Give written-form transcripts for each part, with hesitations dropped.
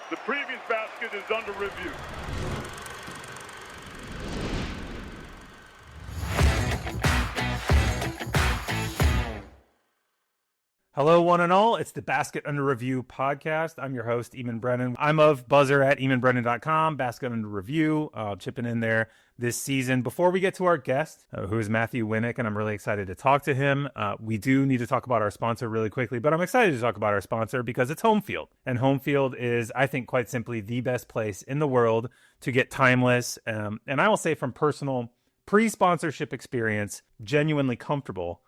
The previous basket is under review. Hello, one and all. It's the Basket Under Review podcast. I'm your host, Eamonn Brennan. I'm of buzzer at EamonnBrennan.com, Basket Under Review, chipping in there this season. Before we get to our guest, who is Matthew Winick, and I'm really excited to talk to him, we do need to talk about our sponsor really quickly, but I'm excited to talk about our sponsor because it's Homefield. And Homefield is, I think, quite simply the best place in the world to get timeless, and I will say from personal pre-sponsorship experience, genuinely comfortable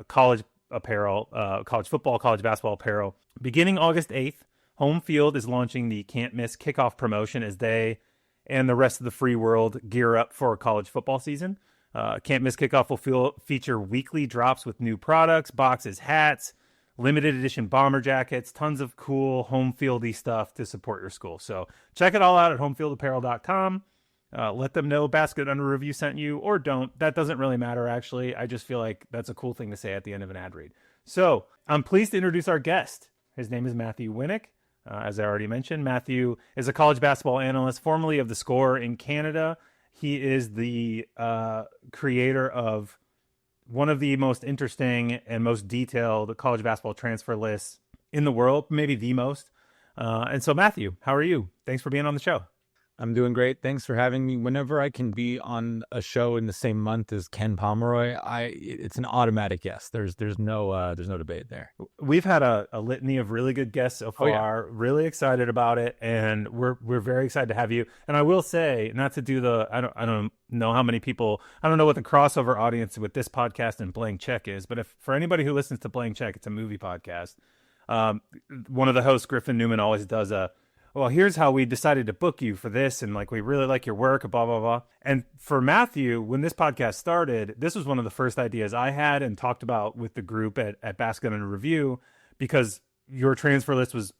college apparel, college football, college basketball apparel. Beginning August 8th, Homefield is launching the Can't Miss Kickoff promotion as they and the rest of the free world gear up for college football season. Can't Miss Kickoff will feature weekly drops with new products, boxes, hats, limited edition bomber jackets, tons of cool Homefield-y stuff to support your school. So check it all out at homefieldapparel.com. Let them know Basket Under Review sent you, or don't. That doesn't really matter, actually. I just feel like that's a cool thing to say at the end of an ad read. So I'm pleased to introduce our guest. His name is Matthew Winick. As I already mentioned, Matthew is a college basketball analyst, formerly of The Score in Canada. He is the creator of one of the most interesting and most detailed college basketball transfer lists in the world, maybe the most. And so, Matthew, how are you? Thanks for being on the show. I'm doing great. Thanks for having me. Whenever I can be on a show in the same month as Ken Pomeroy, it's an automatic yes. There's no debate there. We've had a litany of really good guests so far. Oh, yeah. Really excited about it, and we're very excited to have you. And I will say, not to do I don't know how many people. I don't know what the crossover audience with this podcast and Blank Check is, but if for anybody who listens to Blank Check, it's a movie podcast. One of the hosts, Griffin Newman, always does well, here's how we decided to book you for this, and like we really like your work, blah, blah, blah. And for Matthew, when this podcast started, this was one of the first ideas I had and talked about with the group at Basket Under Review, because your transfer list was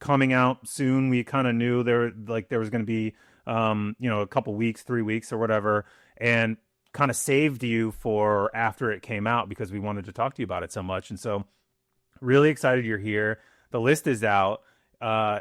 coming out soon. We kind of knew there was going to be, a couple weeks, 3 weeks or whatever, and kind of saved you for after it came out because we wanted to talk to you about it so much. And so really excited you're here. The list is out.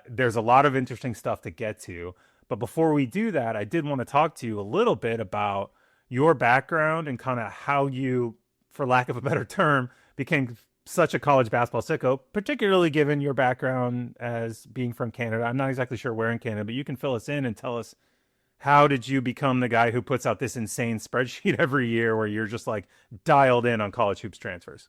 There's a lot of interesting stuff to get to, but before we do that, I did want to talk to you a little bit about your background and kind of how you, for lack of a better term, became such a college basketball sicko, particularly given your background as being from Canada. I'm not exactly sure where in Canada, but you can fill us in and tell us, how did you become the guy who puts out this insane spreadsheet every year where you're just like dialed in on college hoops transfers?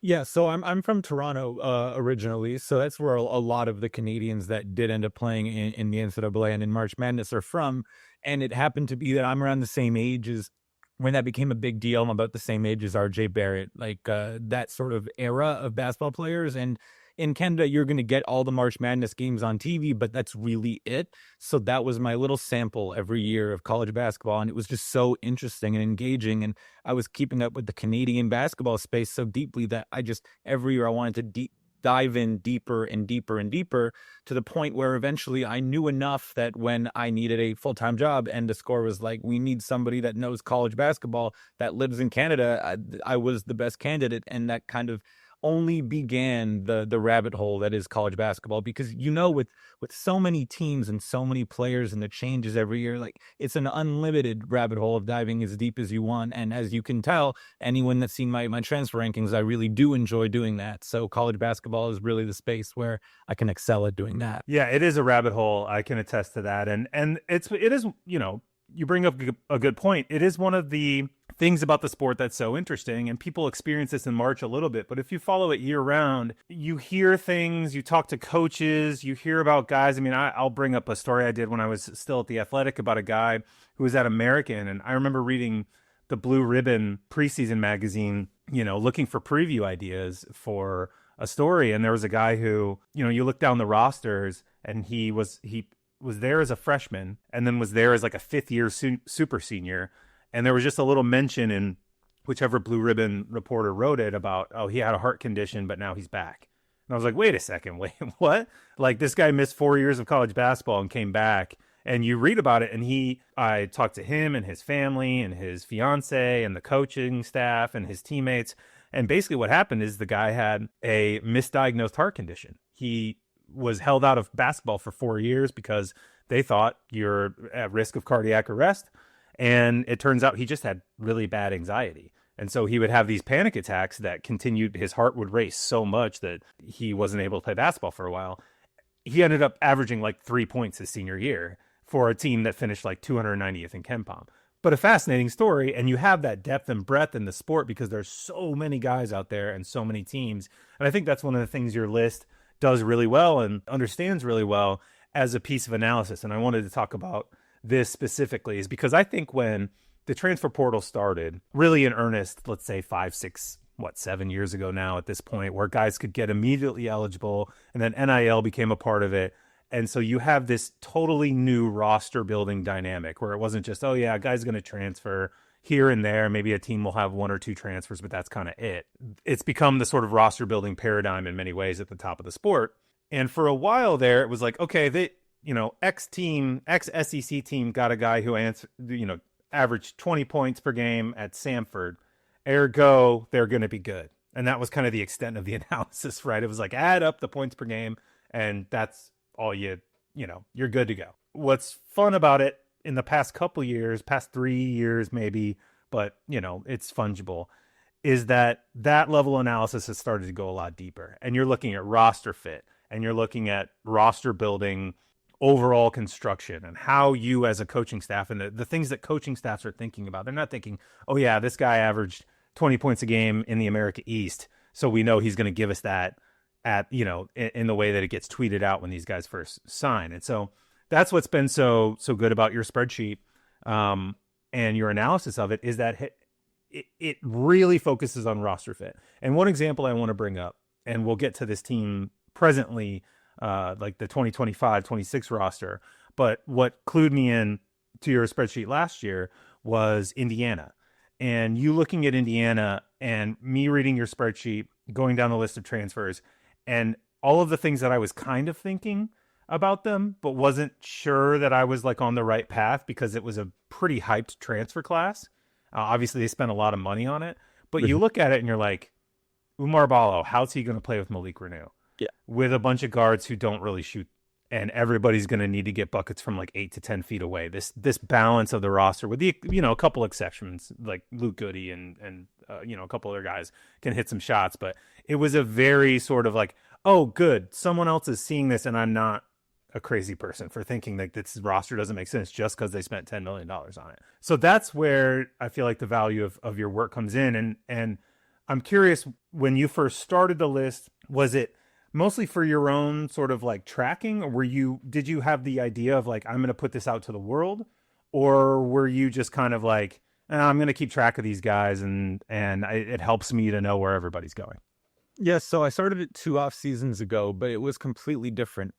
Yeah, so I'm from Toronto originally, so that's where a lot of the Canadians that did end up playing in the NCAA and in March Madness are from. And it happened to be that I'm around the same age as when that became a big deal. I'm about the same age as RJ Barrett, like that sort of era of basketball players. And in Canada, you're going to get all the March Madness games on TV, but that's really it. So that was my little sample every year of college basketball, and it was just so interesting and engaging. And I was keeping up with the Canadian basketball space so deeply that every year I wanted to dive in deeper and deeper and deeper, to the point where eventually I knew enough that when I needed a full-time job and The Score was like, we need somebody that knows college basketball that lives in Canada, I was the best candidate. And that kind of only began the rabbit hole that is college basketball, because with so many teams and so many players and the changes every year, like it's an unlimited rabbit hole of diving as deep as you want. And as you can tell, anyone that's seen my transfer rankings, I really do enjoy doing that. So college basketball is really the space where I can excel at doing that. Yeah, it is a rabbit hole. I can attest to that. And it is, you bring up a good point. It is one of the things about the sport that's so interesting, and people experience this in March a little bit, but if you follow it year round, you hear things, you talk to coaches, you hear about guys. I mean, I'll bring up a story I did when I was still at the Athletic about a guy who was at American, and I remember reading the Blue Ribbon preseason magazine, looking for preview ideas for a story, and there was a guy who, you look down the rosters, and he was there as a freshman and then was there as like a fifth year super senior. And there was just a little mention in whichever Blue Ribbon reporter wrote it about, he had a heart condition, but now he's back. And I was like, wait a second, what? Like, this guy missed 4 years of college basketball and came back. And you read about it, and I talked to him and his family and his fiance and the coaching staff and his teammates. And basically what happened is the guy had a misdiagnosed heart condition. He was held out of basketball for 4 years because they thought you're at risk of cardiac arrest. And it turns out he just had really bad anxiety. And so he would have these panic attacks that continued. His heart would race so much that he wasn't able to play basketball for a while. He ended up averaging like 3 points his senior year for a team that finished like 290th in KenPom. But a fascinating story. And you have that depth and breadth in the sport because there's so many guys out there and so many teams. And I think that's one of the things your list does really well and understands really well as a piece of analysis. And I wanted to talk about this specifically is because I think when the transfer portal started really in earnest, let's say 5, 6, 7 years ago now at this point, where guys could get immediately eligible and then NIL became a part of it. And so you have this totally new roster building dynamic where it wasn't just, oh yeah, a guy's going to transfer here and there. Maybe a team will have 1 or 2 transfers, but that's kind of it. It's become the sort of roster building paradigm in many ways at the top of the sport. And for a while there, it was like, okay, X SEC team got a guy who averaged 20 points per game at Samford. Ergo, they're going to be good. And that was kind of the extent of the analysis, right? It was like add up the points per game and that's all you're good to go. What's fun about it in the past couple years, past 3 years maybe, but it's fungible, is that level of analysis has started to go a lot deeper. And you're looking at roster fit and you're looking at roster building, overall construction, and how you as a coaching staff and the things that coaching staffs are thinking about. They're not thinking, oh yeah, this guy averaged 20 points a game in the America East, so we know he's going to give us that in the way that it gets tweeted out when these guys first sign. And so that's what's been so good about your spreadsheet and your analysis of it, is that it really focuses on roster fit. And one example I want to bring up, and we'll get to this team presently, like the 2025-26 roster. But what clued me in to your spreadsheet last year was Indiana. And you looking at Indiana and me reading your spreadsheet, going down the list of transfers, and all of the things that I was kind of thinking about them, but wasn't sure that I was like on the right path because it was a pretty hyped transfer class. Obviously, they spent a lot of money on it. But you look at it and you're like, Umar Ballo, how's he going to play with Malik Renew? Yeah. With a bunch of guards who don't really shoot, and everybody's going to need to get buckets from like 8 to 10 feet away. This balance of the roster with the a couple exceptions like Luke Goody and a couple other guys can hit some shots, but it was a very sort of like, oh good, someone else is seeing this and I'm not a crazy person for thinking that this roster doesn't make sense just because they spent $10 million on it. So that's where I feel like the value of your work comes in. And I'm curious, when you first started the list, was it mostly for your own sort of like tracking, or did you have the idea of like, I'm going to put this out to the world, or were you just kind of like, I'm going to keep track of these guys and it helps me to know where everybody's going? Yeah, so I started it 2 off seasons ago, but it was completely different.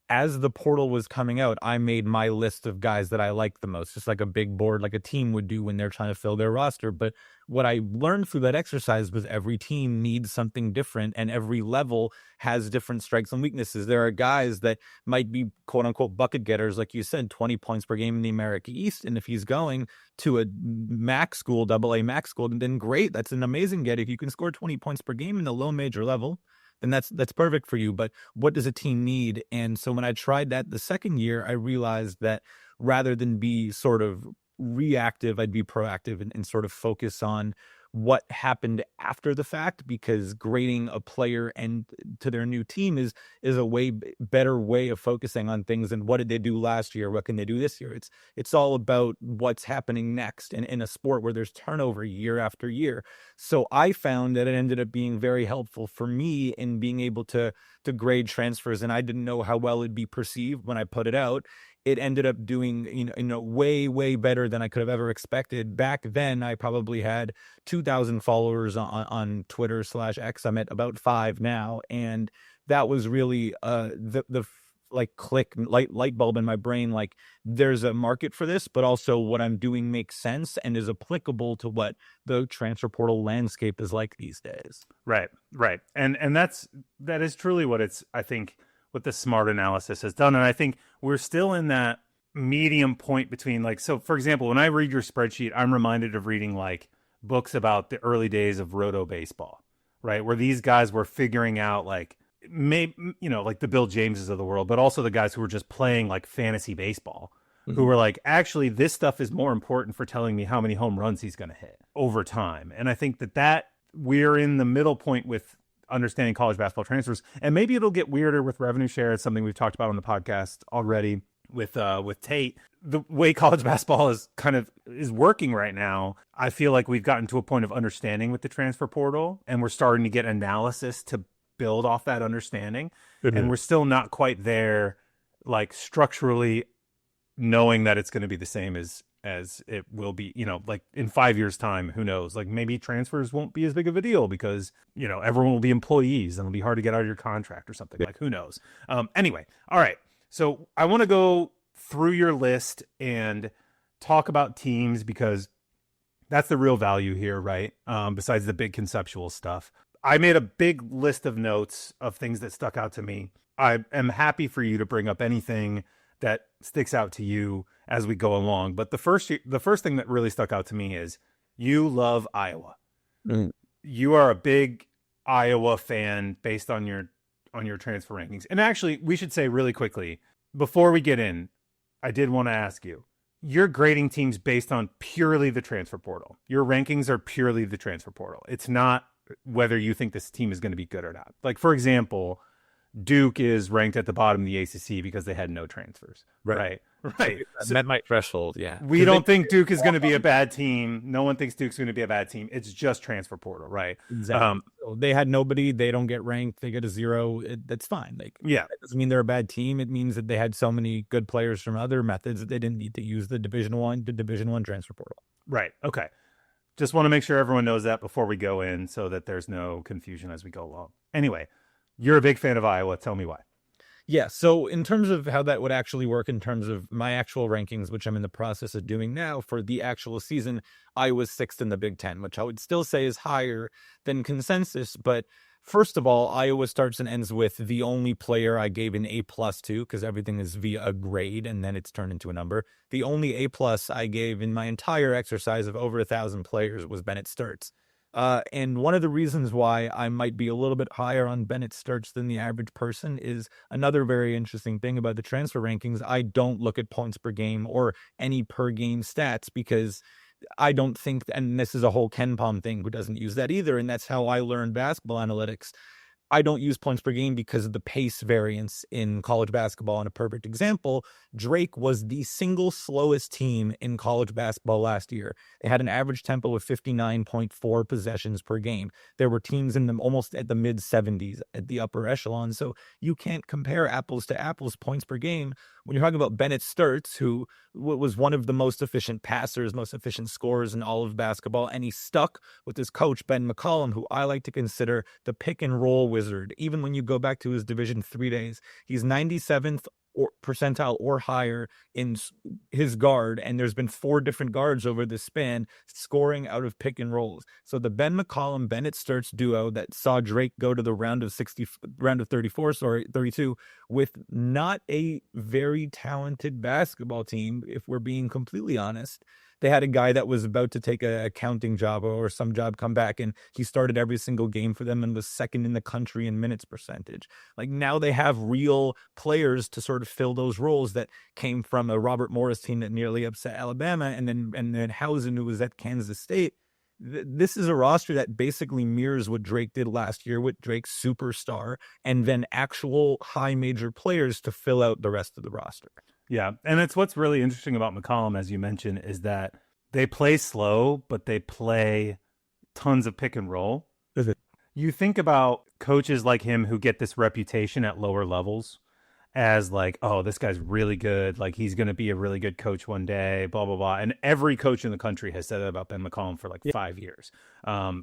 As the portal was coming out, I made my list of guys that I liked the most, just like a big board, like a team would do when they're trying to fill their roster. But what I learned through that exercise was every team needs something different, and every level has different strengths and weaknesses. There are guys that might be quote unquote bucket getters, like you said, 20 points per game in the America East. And if he's going to a max school, AA max school, then great. That's an amazing get. If you can score 20 points per game in the low major level, then that's perfect for you. But what does a team need? And so when I tried that the second year, I realized that rather than be sort of reactive, I'd be proactive and sort of focus on what happened after the fact, because grading a player and to their new team is a way better way of focusing on things than what did they do last year, what can they do this year. It's all about what's happening next in a sport where there's turnover year after year. So I found that it ended up being very helpful for me in being able to grade transfers, and I didn't know how well it'd be perceived when I put it out. It ended up doing, way, way better than I could have ever expected. Back then, I probably had 2,000 followers on Twitter/X. I'm at about 5 now. And that was really the light bulb in my brain. Like, there's a market for this, but also what I'm doing makes sense and is applicable to what the transfer portal landscape is like these days. Right. And that is truly what I think what the smart analysis has done. And I think we're still in that medium point between, like, so for example, when I read your spreadsheet, I'm reminded of reading like books about the early days of roto baseball, right? Where these guys were figuring out like like the Bill Jameses of the world, but also the guys who were just playing like fantasy baseball, Mm-hmm. who were like, actually, this stuff is more important for telling me how many home runs he's going to hit over time. And I think that we're in the middle point with understanding college basketball transfers, and maybe it'll get weirder with revenue share. It's something we've talked about on the podcast already with Tate. The way college basketball is working right now, I feel like we've gotten to a point of understanding with the transfer portal, and we're starting to get analysis to build off that understanding. Mm-hmm. And we're still not quite there, like structurally knowing that it's going to be the same as it will be, like in 5 years time, who knows, like maybe transfers won't be as big of a deal because, everyone will be employees and it'll be hard to get out of your contract or something. Like, who knows? Anyway. All right. So I want to go through your list and talk about teams because that's the real value here, right? Besides the big conceptual stuff. I made a big list of notes of things that stuck out to me. I am happy for you to bring up anything that sticks out to you as we go along. But the first thing that really stuck out to me is you love Iowa. Mm. You are a big Iowa fan based on your transfer rankings. And actually, we should say really quickly, before we get in, I did want to ask you, you're grading teams based on purely the transfer portal. Your rankings are purely the transfer portal. It's not whether you think this team is going to be good or not. Like, for example, Duke is ranked at the bottom of the ACC because they had no transfers. Right. So met my threshold. Yeah. We don't think Duke is going to be a bad team. No one thinks Duke's going to be a bad team. It's just transfer portal. Right. Exactly. They had nobody. They don't get ranked. They get a 0. That's fine. Like, yeah. It doesn't mean they're a bad team. It means that they had so many good players from other methods that they didn't need to use the Division I transfer portal. Right. Okay. Just want to make sure everyone knows that before we go in so that there's no confusion as we go along. Anyway, you're a big fan of Iowa. Tell me why. Yeah, so in terms of how that would actually work in terms of my actual rankings, which I'm in the process of doing now for the actual season, Iowa's 6th in the Big Ten, which I would still say is higher than consensus. But first of all, Iowa starts and ends with the only player I gave an A+ to, because everything is via a grade and then it's turned into a number. The only A+ I gave in my entire exercise of over 1,000 players was Bennett Sturts. And one of the reasons why I might be a little bit higher on Bennett Sturts than the average person is another very interesting thing about the transfer rankings. I don't look at points per game or any per game stats because I don't think, and this is a whole Ken Palm thing who doesn't use that either, and that's how I learned basketball analytics. I don't use points per game because of the pace variance in college basketball. And a perfect example, Drake was the single slowest team in college basketball last year. They had an average tempo of 59.4 possessions per game. There were teams in them almost at the mid 70s at the upper echelon. So you can't compare apples to apples points per game when you're talking about Bennett Sturts, who was one of the most efficient passers, most efficient scorers in all of basketball. And he stuck with his coach, Ben McCollum, who I like to consider the pick and roll wizard. Even when you go back to his Division III days, he's 97th percentile or higher in his guard, and there's been 4 different guards over this span scoring out of pick and rolls. So the Ben McCollum Bennett Sturts duo that saw Drake go to the round of 32 with not a very talented basketball team, if we're being completely honest. They had a guy that was about to take a accounting job or some job, come back, and he started every single game for them and was second in the country in minutes percentage. Like, now they have real players to sort of fill those roles that came from a Robert Morris team that nearly upset Alabama, and then Hausen, who was at Kansas State. This is a roster that basically mirrors what Drake did last year with Drake's superstar and then actual high major players to fill out the rest of the roster. Yeah, and it's what's really interesting about McCollum, as you mentioned, is that they play slow, but they play tons of pick and roll. You think about coaches like him who get this reputation at lower levels as like, oh, this guy's really good. Like, he's going to be a really good coach one day, blah, blah, blah. And every coach in the country has said that about Ben McCollum for like 5 years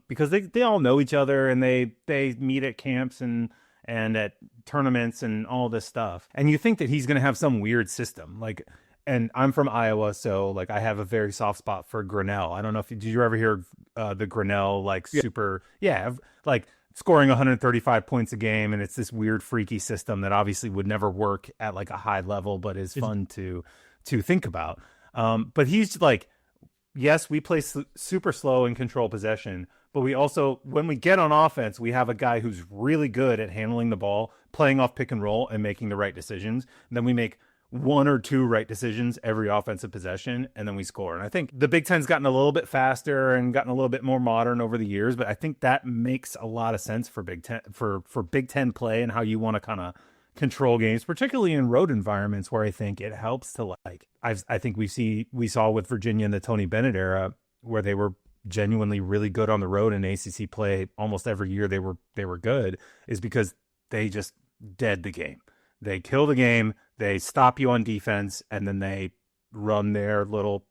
because they all know each other and they meet at camps and at tournaments and all this stuff. And you think that he's going to have some weird system. Like, and I'm from Iowa, so like I have a very soft spot for Grinnell. I don't know if did you ever hear the Grinnell like scoring 135 points a game, and it's this weird freaky system that obviously would never work at like a high level, but is fun to think about. But he's like yes, we play super slow and control possession, but we also, when we get on offense, we have a guy who's really good at handling the ball, playing off pick and roll, and making the right decisions. And then we make one or two right decisions every offensive possession, and then we score. And I think the Big Ten's gotten a little bit faster and gotten a little bit more modern over the years, but I think that makes a lot of sense for Big Ten, for Big Ten play and how you want to kind of control games, particularly in road environments where I think it helps to like, I think we saw with Virginia in the Tony Bennett era where they were genuinely really good on the road in ACC play almost every year they were good, is because they just dead the game. They kill the game, they stop you on defense, and then they run their little,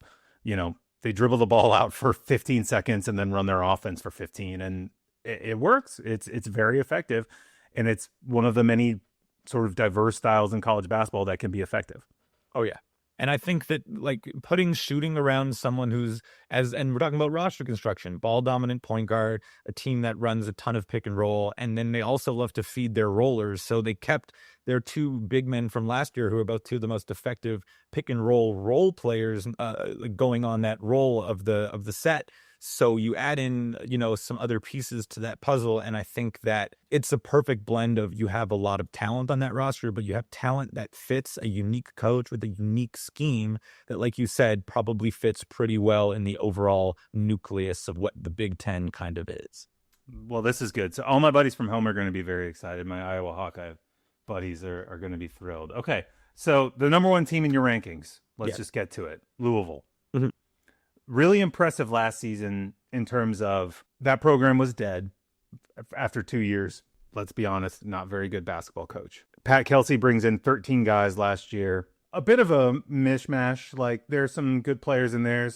they dribble the ball out for 15 seconds and then run their offense for 15. And it works. It's very effective. And it's one of the many sort of diverse styles in college basketball that can be effective. Oh, yeah. And I think that like putting shooting around someone who's and we're talking about roster construction, ball dominant point guard, a team that runs a ton of pick and roll. And then they also love to feed their rollers. So they kept their two big men from last year, who are both two of the most effective pick and role players, going on that role of the set. So you add in, some other pieces to that puzzle. And I think that it's a perfect blend of, you have a lot of talent on that roster, but you have talent that fits a unique coach with a unique scheme that, like you said, probably fits pretty well in the overall nucleus of what the Big Ten kind of is. Well, this is good. So all my buddies from home are going to be very excited. My Iowa Hawkeye buddies are going to be thrilled. Okay. So the number one team in your rankings, let's just get to it. Louisville. Mm-hmm. Really impressive last season in terms of that program was dead after 2 years. Let's be honest, not very good basketball coach. Pat Kelsey brings in 13 guys last year. A bit of a mishmash. Like there's some good players in there.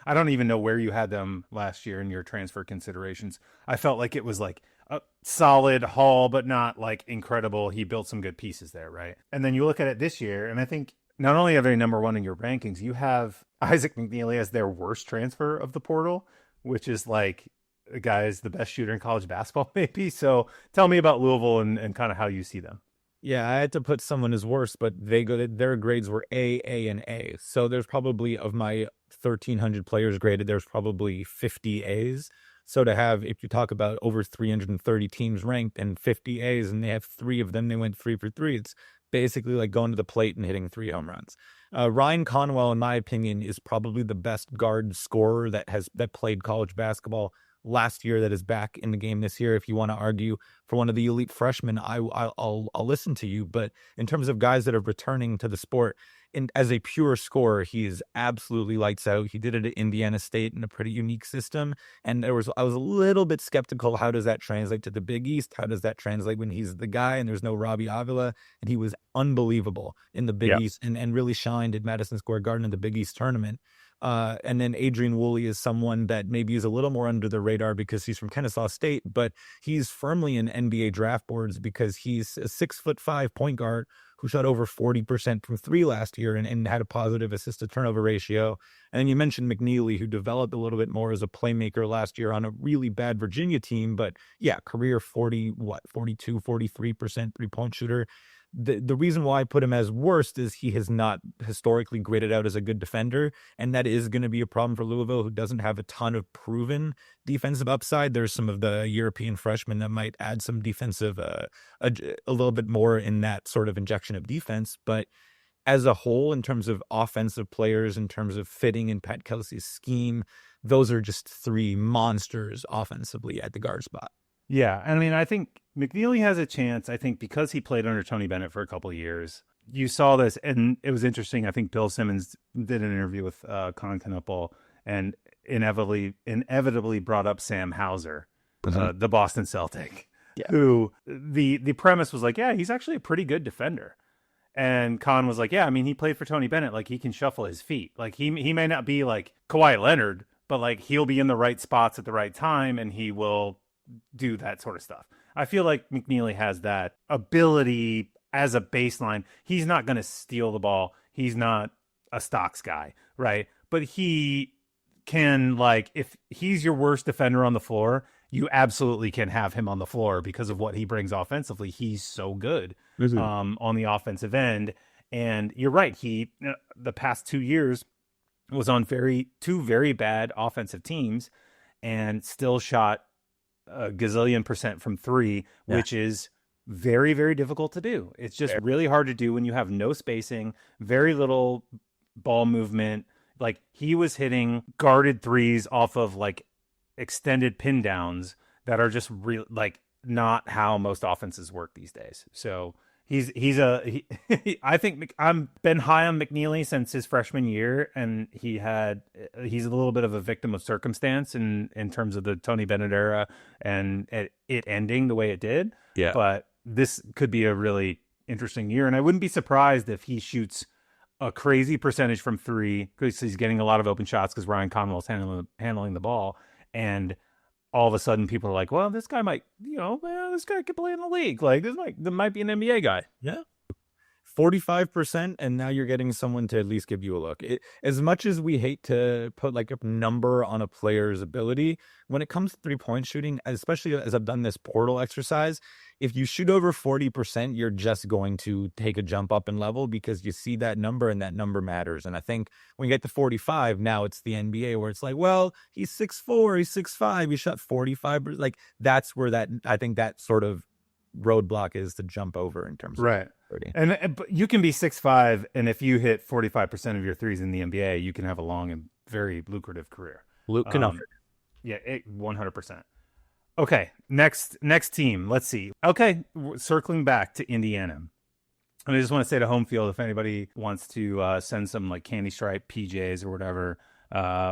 I don't even know where you had them last year in your transfer considerations. I felt like it was like a solid haul, but not like incredible. He built some good pieces there, right? And then you look at it this year, and I think not only are they number one in your rankings, you have Isaac McNeely as their worst transfer of the portal, which is like, the guy is the best shooter in college basketball, maybe. So tell me about Louisville and kind of how you see them. Yeah, I had to put someone as worst, but their grades were A, and A. So there's probably, of my 1,300 players graded, there's probably 50 A's. So to have, if you talk about over 330 teams ranked and 50 A's, and they have 3 of them, they went 3 for 3. It's basically like going to the plate and hitting 3 home runs. Ryan Conwell, in my opinion, is probably the best guard scorer that played college basketball last year, that is back in the game this year. If you want to argue for one of the elite freshmen, I'll listen to you. But in terms of guys that are returning to the sport, as a pure scorer, he is absolutely lights out. He did it at Indiana State in a pretty unique system. And I was a little bit skeptical. How does that translate to the Big East? How does that translate when he's the guy and there's no Robbie Avila? And he was unbelievable in the Big East and really shined at Madison Square Garden in the Big East tournament. And then Adrian Woolley is someone that maybe is a little more under the radar because he's from Kennesaw State, but he's firmly in NBA draft boards because he's a 6'5" point guard who shot over 40% from 3 last year and had a positive assist to turnover ratio. And then you mentioned McNeely, who developed a little bit more as a playmaker last year on a really bad Virginia team, but yeah, career 42, 43% 3-point shooter. The reason why I put him as worst is he has not historically graded out as a good defender, and that is going to be a problem for Louisville, who doesn't have a ton of proven defensive upside. There's some of the European freshmen that might add some defensive, a little bit more in that sort of injection of defense. But as a whole, in terms of offensive players, in terms of fitting in Pat Kelsey's scheme, those are just 3 monsters offensively at the guard spot. Yeah, I mean, I think McNeely has a chance, I think, because he played under Tony Bennett for a couple of years. You saw this, and it was interesting. I think Bill Simmons did an interview with Con Knuppel and inevitably brought up Sam Hauser, the Boston Celtic, who the premise was like, yeah, he's actually a pretty good defender. And Con was like, yeah, I mean, he played for Tony Bennett. Like, he can shuffle his feet. Like, he may not be like Kawhi Leonard, but like he'll be in the right spots at the right time, and he will do that sort of stuff. I feel like McNeely has that ability as a baseline. He's not going to steal the ball. He's not a stocks guy, right? But he can, like, if he's your worst defender on the floor, you absolutely can have him on the floor because of what he brings offensively. He's so good on the offensive end. And you're right. The past 2 years, was on two very bad offensive teams and still shot a gazillion percent from three, which is very, very difficult to do. It's just really hard to do when you have no spacing, very little ball movement. Like, he was hitting guarded threes off of like extended pin downs that are just real, like, not how most offenses work these days. So I think I'm been high on McNeely since his freshman year, and he's a little bit of a victim of circumstance in terms of the Tony Bennett era and it ending the way it did. Yeah. But this could be a really interesting year, and I wouldn't be surprised if he shoots a crazy percentage from three because he's getting a lot of open shots because Ryan Conwell's handling the ball, and all of a sudden people are like, well, this guy might, this guy could play in the league. Like, there might be an NBA guy. Yeah. 45%, and now you're getting someone to at least give you a look. As much as we hate to put like a number on a player's ability, when it comes to 3-point shooting, especially as I've done this portal exercise, if you shoot over 40%, you're just going to take a jump up in level because you see that number and that number matters. And I think when you get to 45, now it's the NBA where it's like, well, he's 6'4", he's 6'5", he shot 45%. Like, that's where I think that sort of roadblock is to jump over in terms of right. 30. And but you can be 6'5", and if you hit 45% of your threes in the NBA, you can have a long and very lucrative career. Luke Knufford. Yeah, 100%. Okay, next team. Let's see. Okay, circling back to Indiana. And I just want to say to Homefield, if anybody wants to send some like candy stripe PJs or whatever,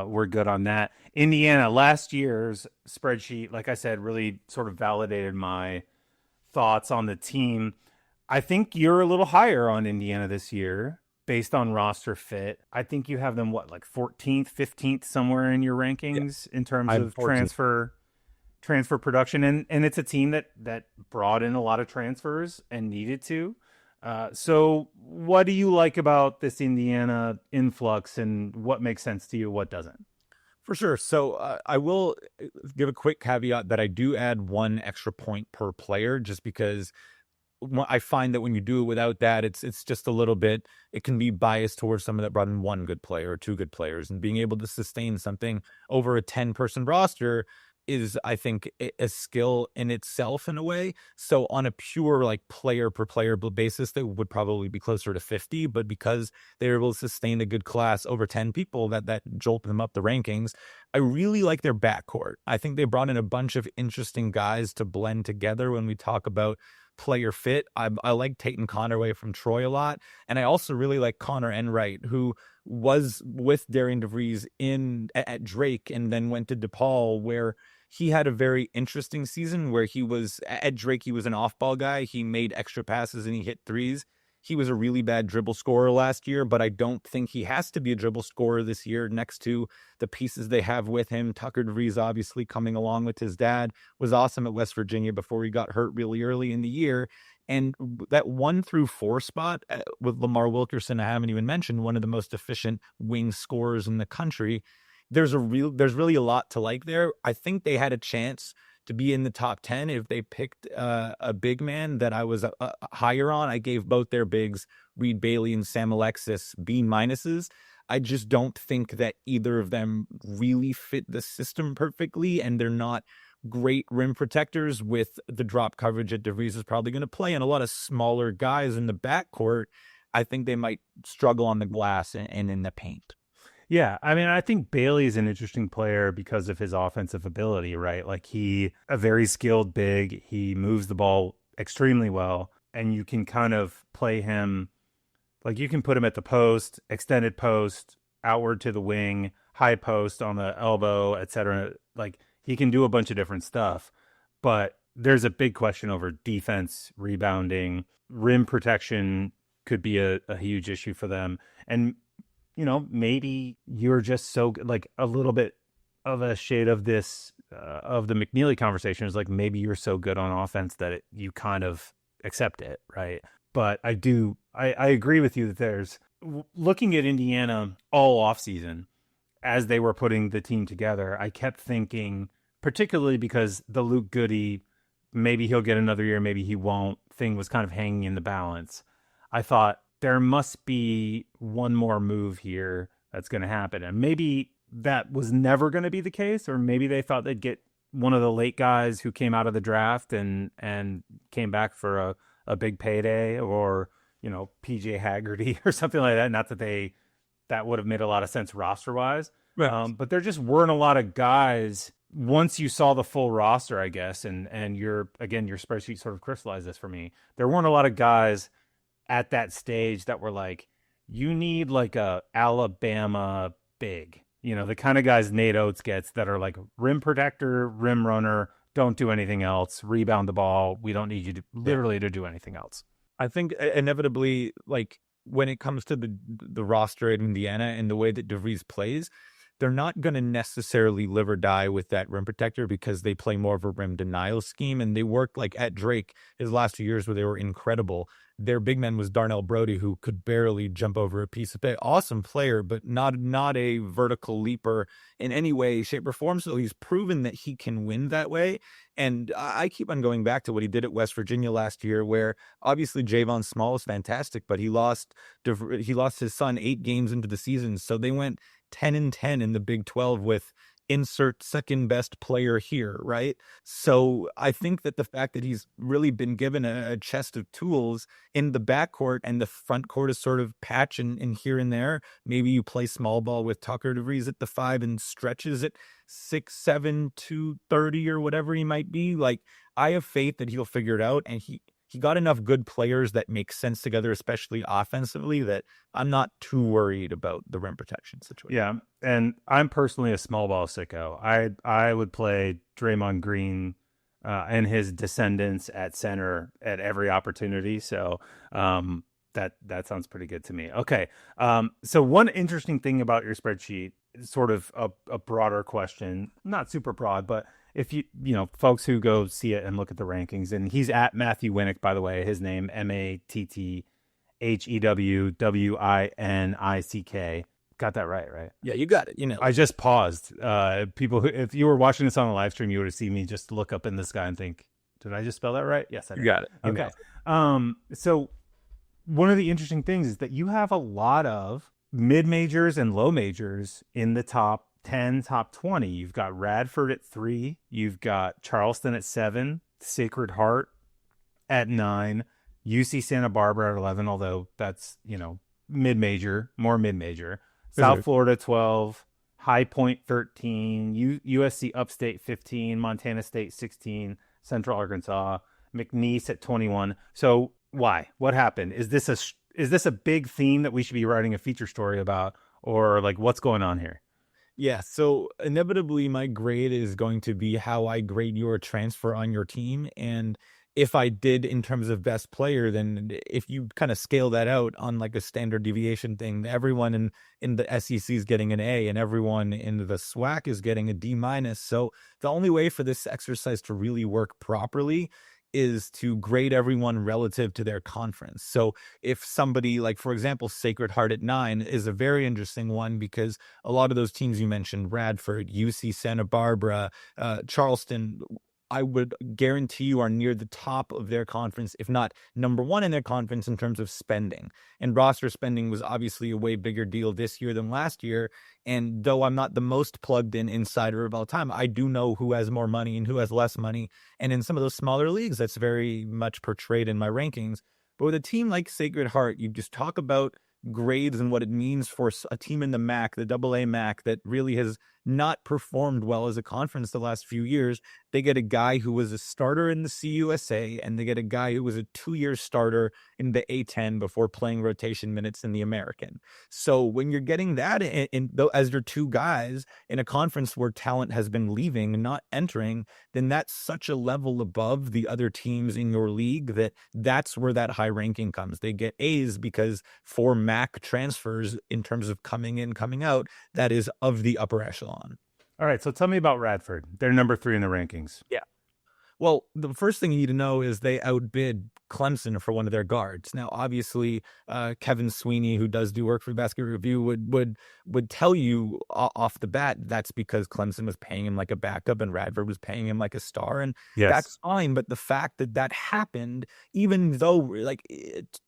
we're good on that. Indiana, last year's spreadsheet, like I said, really sort of validated my thoughts on the team. I think you're a little higher on Indiana this year based on roster fit. I think you have them, like 14th, 15th, somewhere in your rankings in terms of 14th. transfer production. And it's a team that brought in a lot of transfers and needed to. So what do you like about this Indiana influx, and what makes sense to you? What doesn't? For sure. So I will give a quick caveat that I do add one extra point per player, just because I find that when you do it without that, it's just a little bit, it can be biased towards someone that brought in one good player or two good players, and being able to sustain something over a 10-person roster is, I think, a skill in itself in a way. So on a pure like player per player basis, they would probably be closer to 50, but because they were able to sustain a good class over 10 people, that jolted them up the rankings. I really like their backcourt. I think they brought in a bunch of interesting guys to blend together when we talk about player fit. I like Tatum Connerway from Troy a lot, and I also really like Connor Enright, who was with Darian DeVries at Drake and then went to DePaul, where he had a very interesting season where he was at Drake. He was an off-ball guy. He made extra passes and he hit threes. He was a really bad dribble scorer last year, but I don't think he has to be a dribble scorer this year next to the pieces they have with him. Tucker DeVries, obviously coming along with his dad, was awesome at West Virginia before he got hurt really early in the year. And that 1 through 4 spot with Lamar Wilkerson, I haven't even mentioned, one of the most efficient wing scorers in the country. There's really a lot to like there. I think they had a chance to be in the top 10 if they picked a big man that I was higher on. I gave both their bigs, Reed Bailey and Sam Alexis, B minuses. I just don't think that either of them really fit the system perfectly, and they're not great rim protectors with the drop coverage that DeVries is probably going to play, and a lot of smaller guys in the backcourt. I think they might struggle on the glass and in the paint. Yeah, I mean, I think Bailey is an interesting player because of his offensive ability, right? Like, a very skilled big, he moves the ball extremely well, and you can kind of play him, like, you can put him at the post, extended post, outward to the wing, high post on the elbow, etc. Like, he can do a bunch of different stuff, but there's a big question over defense, rebounding, rim protection could be a huge issue for them. And maybe you're just so good, like a little bit of a shade of this, of the McNeely conversation is like, maybe you're so good on offense that you kind of accept it, right? But I agree with you that there's, looking at Indiana all offseason as they were putting the team together, I kept thinking, particularly because the Luke Goody, maybe he'll get another year, maybe he won't, thing was kind of hanging in the balance. I thought, there must be one more move here that's going to happen. And maybe that was never going to be the case, or maybe they thought they'd get one of the late guys who came out of the draft and came back for a big payday, or, PJ Haggerty or something like that. Not that that would have made a lot of sense roster wise. Right. But there just weren't a lot of guys once you saw the full roster, I guess. And your spreadsheet sort of crystallized this for me. There weren't a lot of guys at that stage that were like, you need like a Alabama big, the kind of guys Nate Oates gets that are like rim protector, rim runner, don't do anything else, rebound the ball. We don't need you to do anything else. I think inevitably, like when it comes to the roster at Indiana and the way that DeVries plays, they're not going to necessarily live or die with that rim protector because they play more of a rim denial scheme. And they work like at Drake his last 2 years where they were incredible. Their big man was Darnell Brody, who could barely jump over a piece of pay. Awesome player, but not a vertical leaper in any way, shape, or form. So he's proven that he can win that way. And I keep on going back to what he did at West Virginia last year, where obviously Javon Small is fantastic, but he lost his son 8 games into the season. So they went 10-10 in the Big 12 with insert second best player here, right? So I think that the fact that he's really been given a chest of tools in the backcourt, and the front court is sort of patch and here and there. Maybe you play small ball with Tucker DeVries at the 5 and stretches it 6'7", 230 or whatever he might be. Like, I have faith that he'll figure it out, and he got enough good players that make sense together, especially offensively, that I'm not too worried about the rim protection situation. Yeah, and I'm personally a small ball sicko. I would play Draymond Green and his descendants at center at every opportunity. So that sounds pretty good to me. Okay, so one interesting thing about your spreadsheet, sort of a broader question, not super broad, but if folks who go see it and look at the rankings, and he's at Matthew Winick, by the way, his name, MatthewWinick. Got that right? Yeah, you got it. I just paused. People, if you were watching this on a live stream, you would have seen me just look up in the sky and think, did I just spell that right? Yes, I did. You got it. Okay. So one of the interesting things is that you have a lot of mid majors and low majors in the top 10, top 20. You've got Radford at 3. You've got Charleston at 7. Sacred Heart at 9. UC Santa Barbara at 11, although that's, more mid-major. South Florida 12. High Point 13. USC Upstate 15. Montana State 16. Central Arkansas. McNeese at 21. So why? What happened? Is this a big theme that we should be writing a feature story about, or like what's going on here? Yeah, so inevitably my grade is going to be how I grade your transfer on your team. And if I did in terms of best player, then if you kind of scale that out on like a standard deviation thing, everyone in the SEC is getting an A and everyone in the SWAC is getting a D-. So the only way for this exercise to really work properly is to grade everyone relative to their conference. So if somebody like, for example, Sacred Heart at 9 is a very interesting one, because a lot of those teams you mentioned, Radford, UC Santa Barbara, Charleston, I would guarantee you are near the top of their conference, if not number one in their conference in terms of spending. And roster spending was obviously a way bigger deal this year than last year. And though I'm not the most plugged in insider of all time, I do know who has more money and who has less money. And in some of those smaller leagues, that's very much portrayed in my rankings. But with a team like Sacred Heart, you just talk about grades and what it means for a team in the MAC, the AA MAC, that really has not performed well as a conference the last few years. They get a guy who was a starter in the CUSA, and they get a guy who was a 2-year starter in the A10 before playing rotation minutes in the American. So when you're getting that as your two guys in a conference where talent has been leaving and not entering, then that's such a level above the other teams in your league that's where that high ranking comes. They get A's because for MAC transfers in terms of coming in, coming out, that is of the upper echelon. All right, so tell me about Radford. They're number 3 in the rankings. Yeah. Well, the first thing you need to know is they outbid Clemson for one of their guards. Now, obviously, Kevin Sweeney, who does do work for Basket Review, would tell you off the bat that's because Clemson was paying him like a backup and Radford was paying him like a star, and that's fine. But the fact that happened, even though like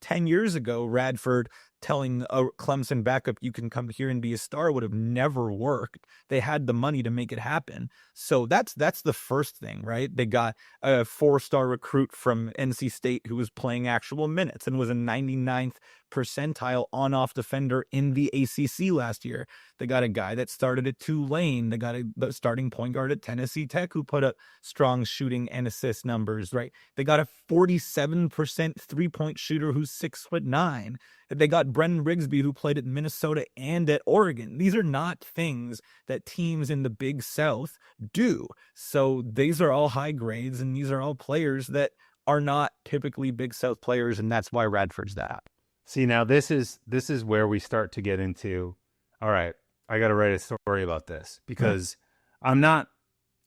10 years ago, Radford telling a Clemson backup, you can come here and be a star, would have never worked. They had the money to make it happen. So that's the first thing, right? They got a 4-star recruit from NC State who was playing actual minutes and was a 99th percentile on-off defender in the ACC last year. They got a guy that started at Tulane. They got the starting point guard at Tennessee Tech who put up strong shooting and assist numbers, right? They got a 47% three-point shooter who's 6'9". They got Brennan Rigsby who played at Minnesota and at Oregon. These are not things that teams in the Big South do. So these are all high grades, and these are all players that are not typically Big South players, and that's why Radford's that. See, now this is where we start to get into, all right, I got to write a story about this because I'm not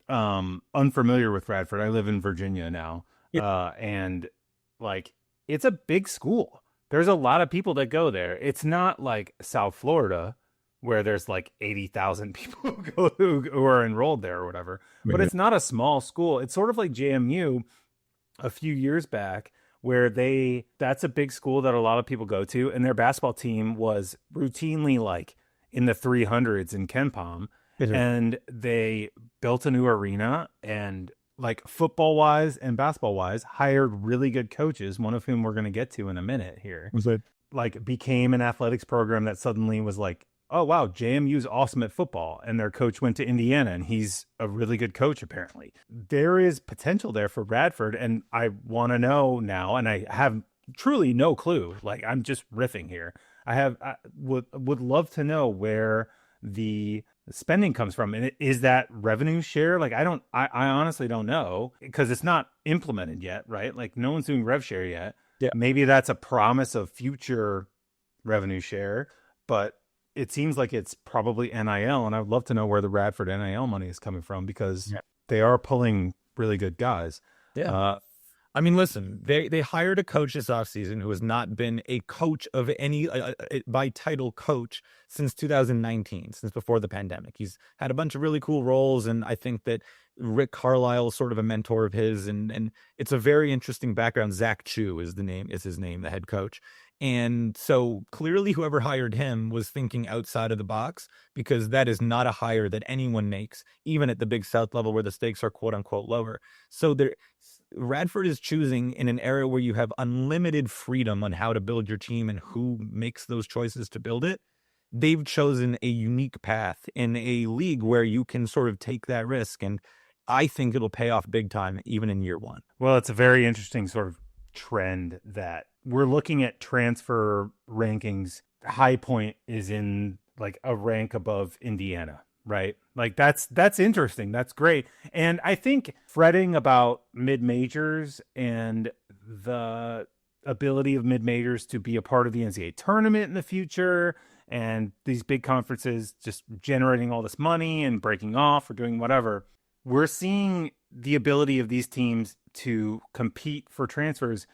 unfamiliar with Radford. I live in Virginia now. And like, it's a big school. There's a lot of people that go there. It's not like South Florida where there's like 80,000 people who are enrolled there or whatever, but it's not a small school. It's sort of like JMU a few years back, where that's a big school that a lot of people go to, and their basketball team was routinely like in the 300s in KenPom, and they built a new arena, and like football wise and basketball wise hired really good coaches, one of whom we're going to get to in a minute here. Like became an athletics program that suddenly was like, oh wow, JMU's awesome at football, and their coach went to Indiana and he's a really good coach apparently. There is potential there for Radford, and I want to know now, and I have truly no clue. Like, I'm just riffing here. I would love to know where the spending comes from, and is that revenue share? Like, I honestly don't know, because it's not implemented yet, right? Like, no one's doing rev share yet. Yeah. Maybe that's a promise of future revenue share, but it seems like it's probably NIL, and I would love to know where the Radford NIL money is coming from, because they are pulling really good guys. Yeah. I mean, listen, they hired a coach this offseason who has not been a coach of any by title coach since 2019, since before the pandemic. He's had a bunch of really cool roles, and I think that Rick Carlisle is sort of a mentor of his, and it's a very interesting background. Zach Chu is his name, the head coach. And so clearly whoever hired him was thinking outside of the box, because that is not a hire that anyone makes, even at the Big South level where the stakes are quote unquote lower. So Radford is choosing in an era where you have unlimited freedom on how to build your team and who makes those choices to build it. They've chosen a unique path in a league where you can sort of take that risk. And I think it'll pay off big time, even in year one. Well, it's a very interesting sort of trend that we're looking at transfer rankings. High Point is in like a rank above Indiana, right? Like that's interesting. That's great. And I think fretting about mid-majors and the ability of mid-majors to be a part of the NCAA tournament in the future, and these big conferences just generating all this money and breaking off or doing whatever, we're seeing the ability of these teams to compete for transfers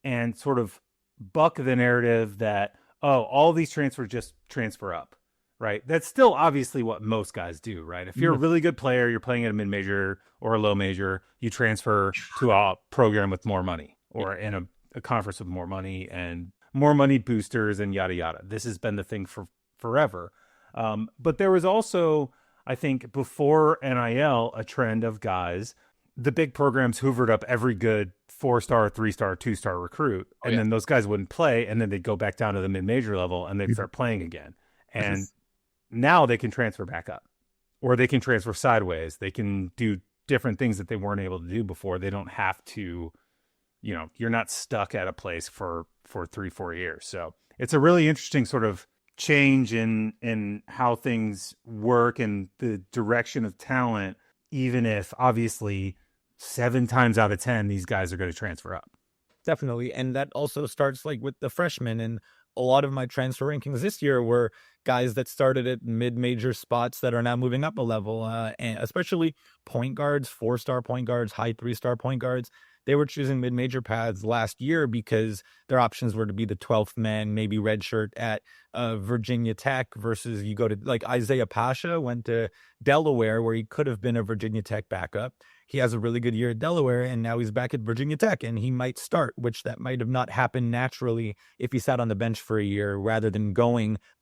and sort of buck the narrative that, oh, all these transfers just transfer up, right? That's still obviously what most guys do, right? If you're a really good player, you're playing at a mid-major or a low major, you transfer to a program with more money, or in a conference with more money and more money boosters and yada, yada. This has been the thing for forever. But there was also, I think, before NIL, a trend of guys, the big programs hoovered up every good 4-star, 3-star, 2-star recruit. And then those guys wouldn't play. And then they'd go back down to the mid-major level and they'd start playing again. And now they can transfer back up, or they can transfer sideways. They can do different things that they weren't able to do before. They don't have to, you're not stuck at a place for 3-4 years. So it's a really interesting sort of change in how things work and the direction of talent, even if obviously 7 times out of 10, these guys are going to transfer up. Definitely. And that also starts like with the freshmen. And a lot of my transfer rankings this year were guys that started at mid-major spots that are now moving up a level, and especially point guards, 4-star point guards, high 3-star point guards. they were choosing mid-major paths last year because their options were to be the 12th man, maybe redshirt at Virginia Tech, versus you go to like Isaiah Pasha went to Delaware, where he could have been a Virginia Tech backup. He has a really good year at Delaware, and now he's back at Virginia Tech, and he might start, which that might have not happened naturally if he sat on the bench for a year rather than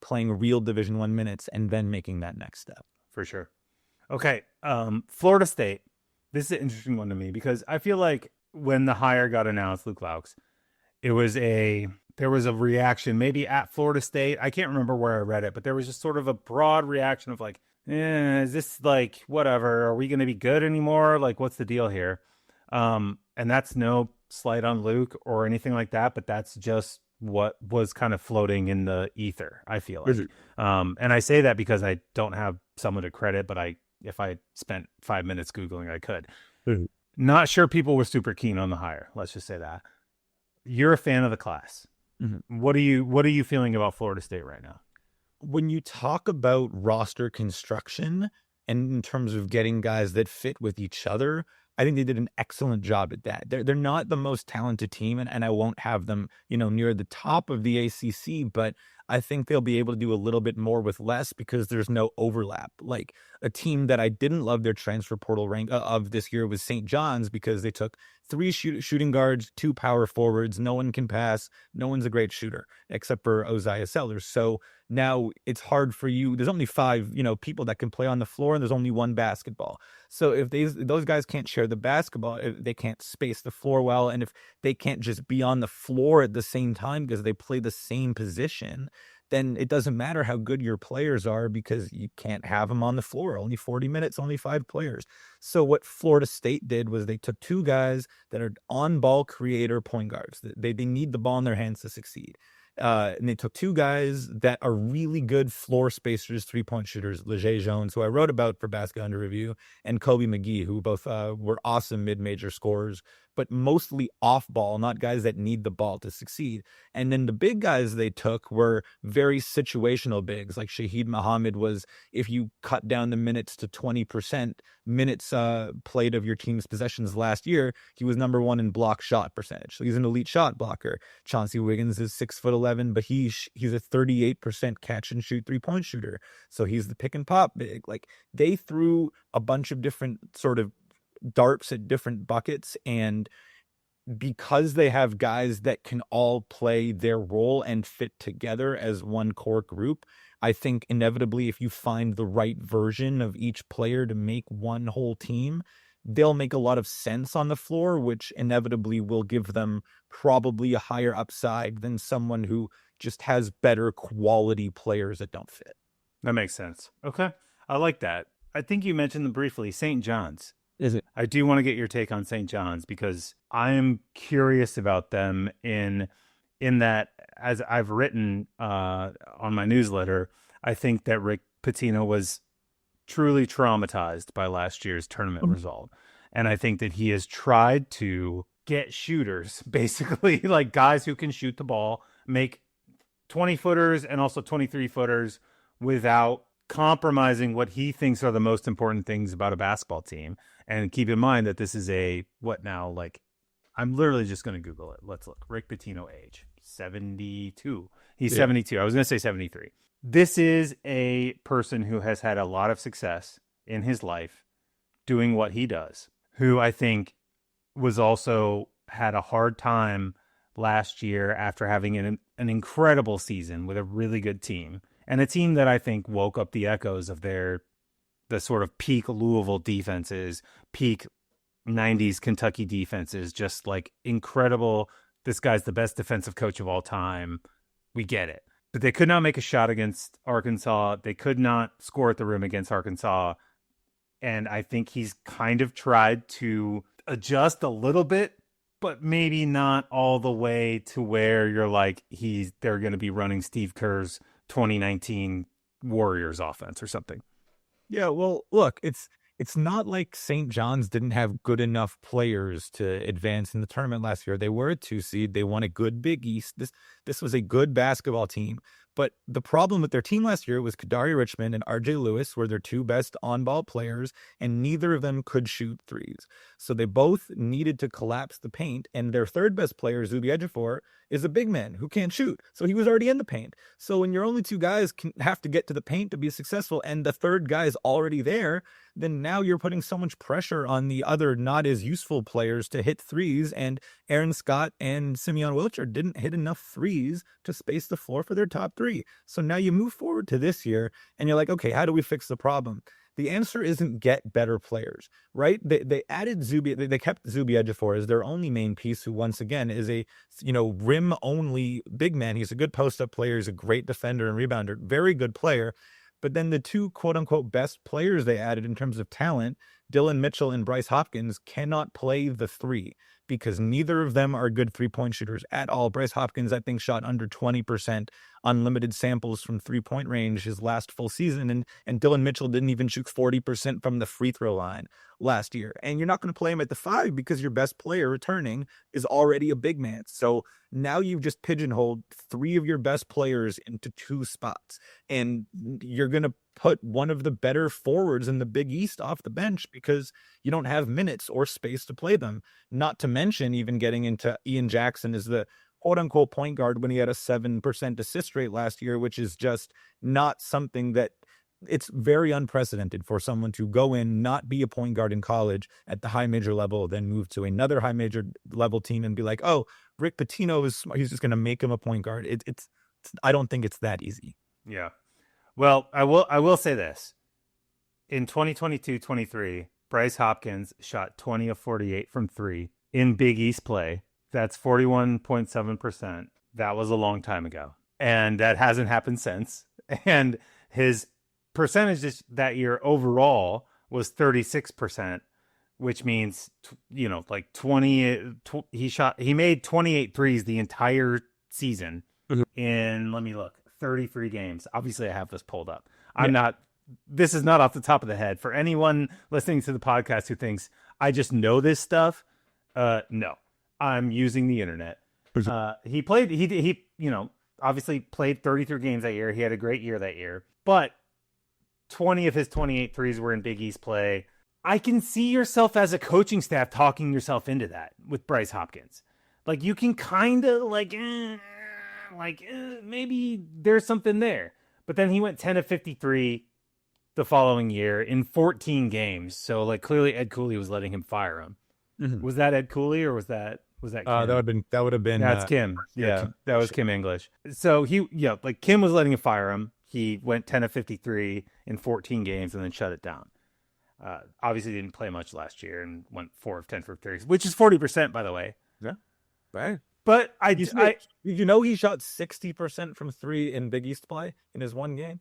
playing real Division I minutes and then making that next step. For sure. Okay, Florida State. This is an interesting one to me because I feel like when the hire got announced, Luke Laux, there was a reaction maybe at Florida State. I can't remember where I read it, but there was just sort of a broad reaction of like, is this like whatever? Are we going to be good anymore? Like, what's the deal here? And that's no slight on Luke or anything like that, but that's just what was kind of floating in the ether, I feel like. And I say that because I don't have someone to credit, but if I spent 5 minutes Googling, I could. Not sure people were super keen on the hire. Let's just say that. You're a fan of the class. What are you feeling about Florida State right now? When you talk about roster construction and in terms of getting guys that fit with each other, I think they did an excellent job at that. They're not the most talented team, and I won't have them, near the top of the ACC, but I think they'll be able to do a little bit more with less because there's no overlap. Like a team that I didn't love their transfer portal rank of this year was St. John's, because they took 3 shooting guards, 2 power forwards. No one can pass. No one's a great shooter except for Oziah Sellers. So now it's hard for you. There's only 5, people that can play on the floor, and there's only 1 basketball. So if those guys can't share the basketball, if they can't space the floor well, and if they can't just be on the floor at the same time because they play the same position, then it doesn't matter how good your players are because you can't have them on the floor. Only 40 minutes, only 5 players. So what Florida State did was they took 2 guys that are on-ball creator point guards. They need the ball in their hands to succeed. And they took 2 guys that are really good floor spacers, 3-point shooters, Leger Jones, who I wrote about for Basket Under Review, and Kobe McGee, who both were awesome mid-major scorers, but mostly off ball, not guys that need the ball to succeed. And then the big guys they took were very situational bigs, like Shahid Muhammad was, if you cut down the minutes to 20%, minutes played of your team's possessions last year, he was number 1 in block shot percentage. So he's an elite shot blocker. Chauncey Wiggins is 6'11", but he's a 38% catch and shoot 3-point shooter. So he's the pick and pop big. Like they threw a bunch of different sort of darts at different buckets, and because they have guys that can all play their role and fit together as one core group, I think inevitably if you find the right version of each player to make one whole team, they'll make a lot of sense on the floor, which inevitably will give them probably a higher upside than someone who just has better quality players that don't fit. That makes sense. Okay. I like that. I think you mentioned them briefly. St. John's. Is it? I do want to get your take on St. John's because I am curious about them in that, as I've written on my newsletter, I think that Rick Pitino was truly traumatized by last year's tournament result. And I think that he has tried to get shooters, basically like guys who can shoot the ball, make 20-footers and also 23-footers without compromising what he thinks are the most important things about a basketball team. And keep in mind that this is I'm literally just going to Google it. Let's look. Rick Pitino age, 72. He's 72. I was going to say 73. This is a person who has had a lot of success in his life doing what he does, who I think was also had a hard time last year after having an incredible season with a really good team. And a team that I think woke up the echoes of the sort of peak Louisville defenses, peak 90s Kentucky defenses, just like incredible. This guy's the best defensive coach of all time. We get it. But they could not make a shot against Arkansas. They could not score at the rim against Arkansas. And I think he's kind of tried to adjust a little bit, but maybe not all the way to where you're like, they're going to be running Steve Kerr's 2019 Warriors offense or something. Yeah, well, look, it's not like St. John's didn't have good enough players to advance in the tournament last year. They were a 2 seed. They won a good Big East. This was a good basketball team, But the problem with their team last year was Kadari Richmond and RJ Lewis were their two best on-ball players, and neither of them could shoot threes. So they both needed to collapse the paint, and their third best player, Zubi Ejiofor, is a big man who can't shoot. So he was already in the paint. So when your only two guys can have to get to the paint to be successful, and the third guy is already there, then now you're putting so much pressure on the other not as useful players to hit threes, and Aaron Scott and Simeon Wilcher didn't hit enough threes to space the floor for their top three. So now you move forward to this year, and you're like, okay, how do we fix the problem? The answer isn't get better players, right? They added Zubi, they kept Zubi Ejiofor as their only main piece, who once again is a, rim only big man. He's a good post-up player, he's a great defender and rebounder, very good player. But then the two quote-unquote best players they added in terms of talent, Dylan Mitchell and Bryce Hopkins, cannot play the three because neither of them are good three-point shooters at all. Bryce Hopkins, I think, shot under 20% on limited samples from three-point range his last full season, and Dylan Mitchell didn't even shoot 40% from the free throw line last year. And you're not going to play him at the five because your best player returning is already a big man. So now you've just pigeonholed three of your best players into two spots, and you're going to put one of the better forwards in the Big East off the bench because you don't have minutes or space to play them. Not to mention even getting into Ian Jackson as the quote-unquote point guard when he had a 7% assist rate last year, which is just not something that it's very unprecedented for someone to go in, not be a point guard in college at the high major level, then move to another high major level team and be like, oh, Rick Pitino he's just going to make him a point guard. It's I don't think it's that easy. Yeah. Well, I will say this. In 2022-23, Bryce Hopkins shot 20 of 48 from three in Big East play. That's 41.7%. That was a long time ago. And that hasn't happened since. And his percentage that year overall was 36%, which means, like 20, he made 28 threes the entire season in, let me look, 33 games. Obviously I have this pulled up. This is not off the top of the head. For anyone listening to the podcast who thinks I just know this stuff, no, I'm using the internet. He played, he obviously played 33 games that year. He had a great year that year, but 20 of his 28 threes were in Big East play. I can see yourself as a coaching staff talking yourself into that with Bryce Hopkins. Like you can kind of maybe there's something there. But then he went 10 of 53 the following year in 14 games. So like clearly Ed Cooley was letting him fire him. Mm-hmm. Was that Ed Cooley or was that Kim? That would have been that's Kim. Yeah, that was Kim English. So Kim was letting him fire him. He went 10 of 53 in 14 games and then shut it down. Obviously didn't play much last year and went 4 of 10 for 30, which is 40%, by the way. Yeah. Right. But he shot 60% from three in Big East play in his one game.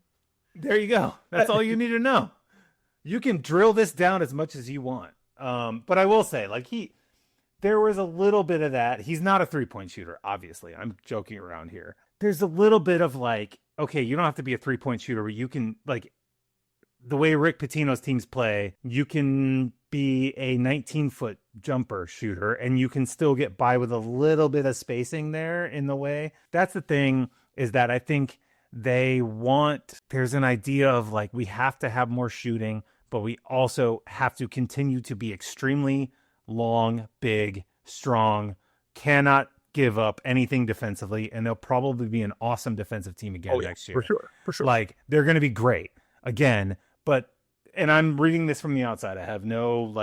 There you go. That's all you need to know. You can drill this down as much as you want. But I will say, there was a little bit of that. He's not a 3-point shooter, obviously. I'm joking around here. There's a little bit of okay, you don't have to be a 3-point shooter, but you can, the way Rick Pitino's teams play, you can be a 19-foot jumper shooter, and you can still get by with a little bit of spacing there in the way. That's the thing, is that I think there's an idea of we have to have more shooting, but we also have to continue to be extremely long, big, strong, cannot give up anything defensively, and they'll probably be an awesome defensive team again next year. For sure. They're going to be great again, and I'm reading this from the outside. I have no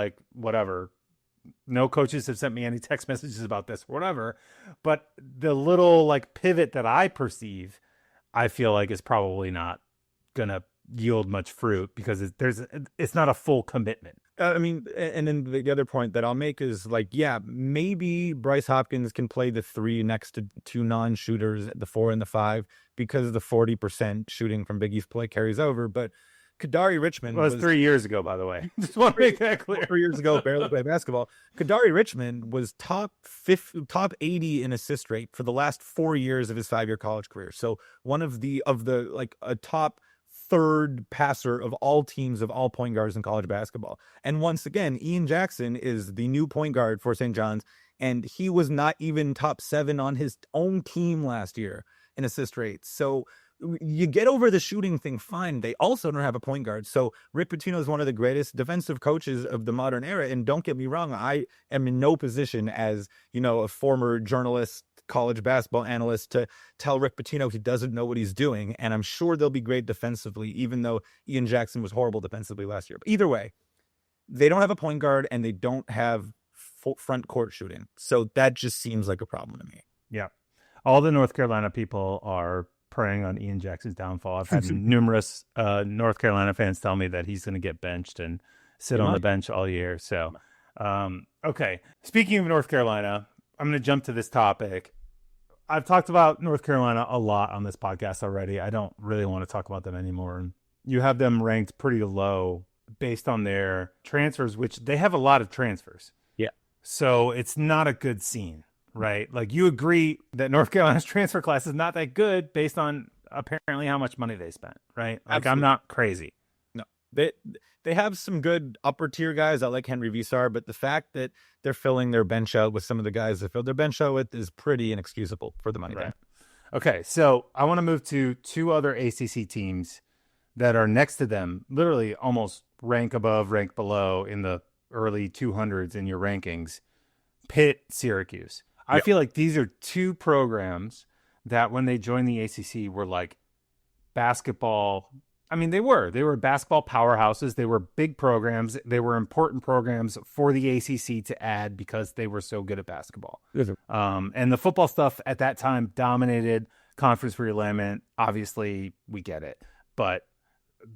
no coaches have sent me any text messages about this or whatever, but the little pivot that I perceive, I feel like is probably not going to yield much fruit because it's not a full commitment. And then the other point that I'll make is maybe Bryce Hopkins can play the three next to two non-shooters, the 4 and the 5, because the 40% shooting from Big East play carries over. But Kadari Richmond was 3 years ago, by the way. Just want to make that clear. 3 years ago, barely played basketball. Kadari Richmond was top 80 in assist rate for the last 4 years of his 5-year college career. So one of a top third passer of all teams of all point guards in college basketball. And once again, Ian Jackson is the new point guard for St. John's, and he was not even top 7 on his own team last year in assist rates. So you get over the shooting thing fine. They also don't have a point guard. So Rick Pitino is one of the greatest defensive coaches of the modern era. And don't get me wrong, I am in no position as, a former journalist, college basketball analyst to tell Rick Pitino he doesn't know what he's doing. And I'm sure they'll be great defensively, even though Ian Jackson was horrible defensively last year. But either way, they don't have a point guard and they don't have front court shooting. So that just seems like a problem to me. Yeah. All the North Carolina people are preying on Ian Jackson's downfall. I've had numerous North Carolina fans tell me that he's going to get benched and sit on the bench all year. So, okay. Speaking of North Carolina, I'm going to jump to this topic. I've talked about North Carolina a lot on this podcast already. I don't really want to talk about them anymore. You have them ranked pretty low based on their transfers, which they have a lot of transfers. Yeah. So it's not a good scene. Right. Like you agree that North Carolina's transfer class is not that good based on apparently how much money they spent. Right. Like Absolutely. I'm not crazy. No, they have some good upper tier guys. I like Henry Visar, but the fact that they're filling their bench out with some of the guys that filled their bench out with is pretty inexcusable for the money. Right. Okay. So I want to move to two other ACC teams that are next to them, literally almost rank above, rank below in the early 200s in your rankings. Pitt, Syracuse. I feel like these are two programs that when they joined the ACC were like basketball. I mean, they were basketball powerhouses. They were big programs. They were important programs for the ACC to add because they were so good at basketball. And the football stuff at that time dominated conference realignment. Obviously, we get it, but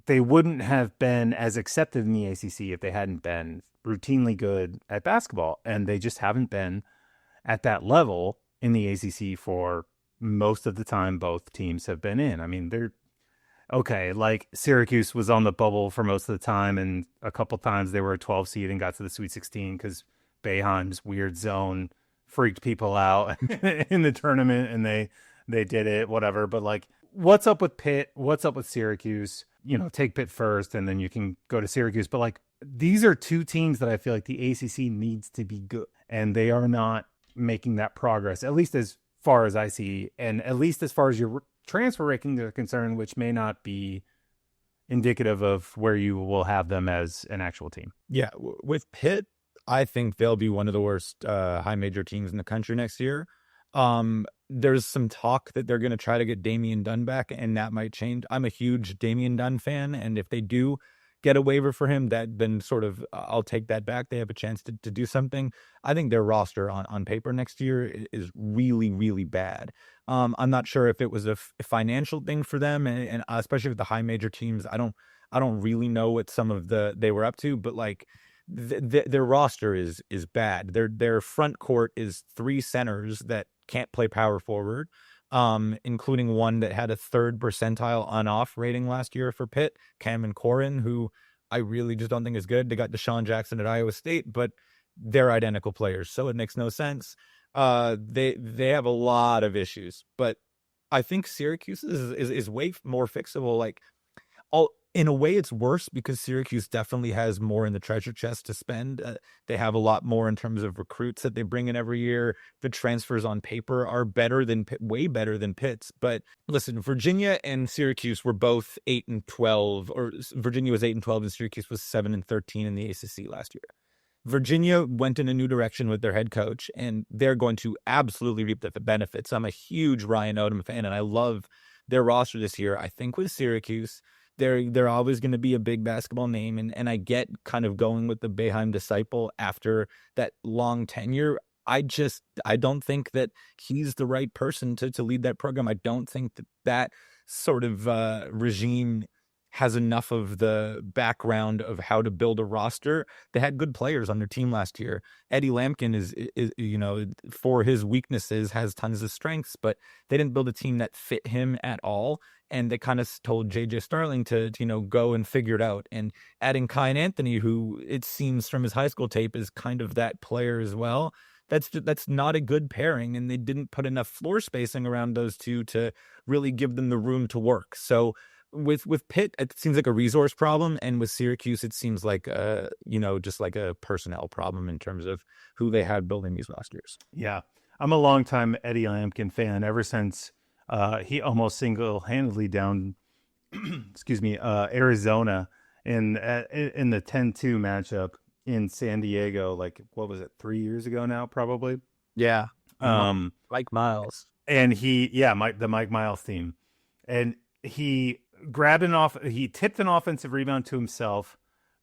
they wouldn't have been as accepted in the ACC if they hadn't been routinely good at basketball. And they just haven't been at that level in the ACC for most of the time both teams have been in. I mean, they're okay. Like Syracuse was on the bubble for most of the time, and a couple times they were a 12 seed and got to the Sweet 16 because Boeheim's weird zone freaked people out in the tournament, and they did it, whatever. But like, what's up with Pitt? What's up with Syracuse? Take Pitt first, and then you can go to Syracuse. But like, these are two teams that I feel like the ACC needs to be good, and they are not making that progress, at least as far as I see, and at least as far as your transfer rankings are concerned, which may not be indicative of where you will have them as an actual team. Yeah, with Pitt, I think they'll be one of the worst high major teams in the country next year. There's some talk that they're going to try to get Damian Dunn back, and that might change. I'm a huge Damian Dunn fan, and if they do get a waiver for him, then sort of I'll take that back. They have a chance to do something. I think their roster on paper next year is really, really bad. I'm not sure if it was a financial thing for them, and especially with the high major teams. I don't really know what some of they were up to, but like their roster is bad. Their front court is three centers that can't play power forward. Including one that had a third percentile on-off rating last year for Pitt, Cameron Corrin, who I really just don't think is good. They got Deshaun Jackson at Iowa State, but they're identical players, so it makes no sense. They have a lot of issues, but I think Syracuse is way more fixable. Like, in a way, it's worse because Syracuse definitely has more in the treasure chest to spend. They have a lot more in terms of recruits that they bring in every year. The transfers on paper are way better than Pitt's. But listen, Virginia and Syracuse were both 8-12, or Virginia was 8-12 and Syracuse was 7-13 in the ACC last year. Virginia went in a new direction with their head coach, and they're going to absolutely reap the benefits. I'm a huge Ryan Odom fan, and I love their roster this year. I think with Syracuse, they're always going to be a big basketball name, and I get kind of going with the Boeheim disciple after that long tenure. I don't think that he's the right person to lead that program. I don't think that sort of regime has enough of the background of how to build a roster. They had good players on their team last year. Eddie Lampkin is for his weaknesses has tons of strengths, but they didn't build a team that fit him at all. And they kind of told JJ Starling to go and figure it out. And adding Kyan Anthony, who it seems from his high school tape is kind of that player as well. That's not a good pairing, and they didn't put enough floor spacing around those two to really give them the room to work. So with Pitt, it seems like a resource problem, and with Syracuse, it seems like just like a personnel problem in terms of who they had building these rosters. Yeah, I'm a longtime Eddie Lampkin fan ever since He almost single-handedly downed, Arizona in the 10-2 matchup in San Diego. Like, what was it, 3 years ago now, probably? Yeah. Mike Miles. And the Mike Miles team. And he he tipped an offensive rebound to himself,